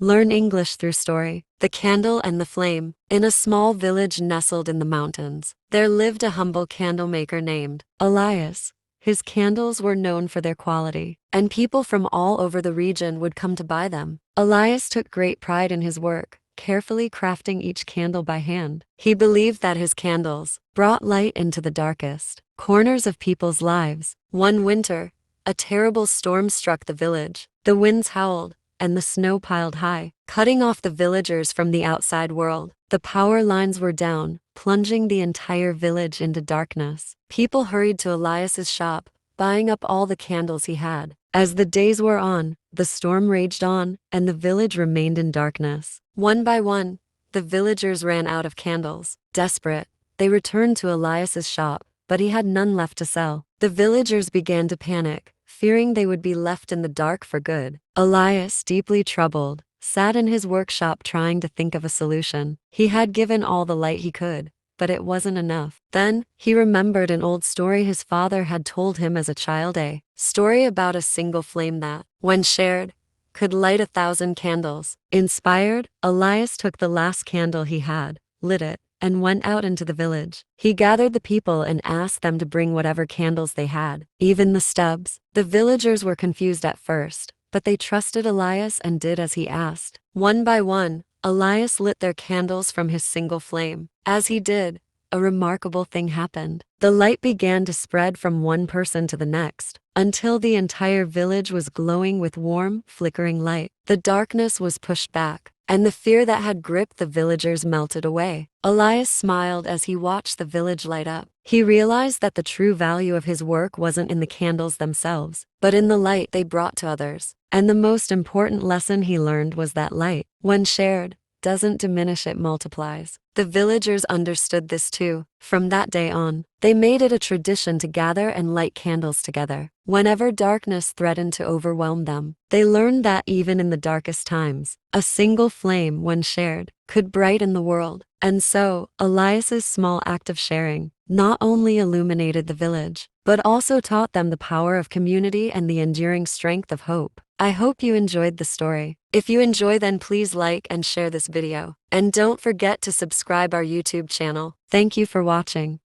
Learn English through story. The Candle and the Flame. In a small village nestled in the mountains, there lived a humble candle maker named Elias. His candles were known for their quality, and people from all over the region would come to buy them. Elias took great pride in his work, carefully crafting each candle by hand. He believed that his candles brought light into the darkest corners of people's lives. One winter, a terrible storm struck the village. The winds howled, and the snow piled high, cutting off the villagers from the outside world. The power lines were down, plunging the entire village into darkness. People hurried to Elias's shop, buying up all the candles he had. As the days wore on, the storm raged on, and the village remained in darkness. One by one, the villagers ran out of candles. Desperate, they returned to Elias's shop, but he had none left to sell. The villagers began to panic, fearing they would be left in the dark for good. Elias, deeply troubled, sat in his workshop trying to think of a solution. He had given all the light he could, but it wasn't enough. Then, he remembered an old story his father had told him as a child, a story about a single flame that, when shared, could light 1,000 candles. Inspired, Elias took the last candle he had, lit it, and went out into the village. He gathered the people and asked them to bring whatever candles they had, even the stubs. The villagers were confused at first, but they trusted Elias and did as he asked. One by one, Elias lit their candles from his single flame. As he did, a remarkable thing happened. The light began to spread from one person to the next, until the entire village was glowing with warm, flickering light. The darkness was pushed back, and the fear that had gripped the villagers melted away. Elias smiled as he watched the village light up. He realized that the true value of his work wasn't in the candles themselves, but in the light they brought to others. And the most important lesson he learned was that light, when shared, doesn't diminish, it multiplies. The villagers understood this too. From that day on, they made it a tradition to gather and light candles together. Whenever darkness threatened to overwhelm them, they learned that even in the darkest times, a single flame, when shared, could brighten the world. And so, Elias's small act of sharing not only illuminated the village, but also taught them the power of community and the enduring strength of hope. I hope you enjoyed the story. If you enjoy, then please like and share this video. And don't forget to subscribe our YouTube channel. Thank you for watching.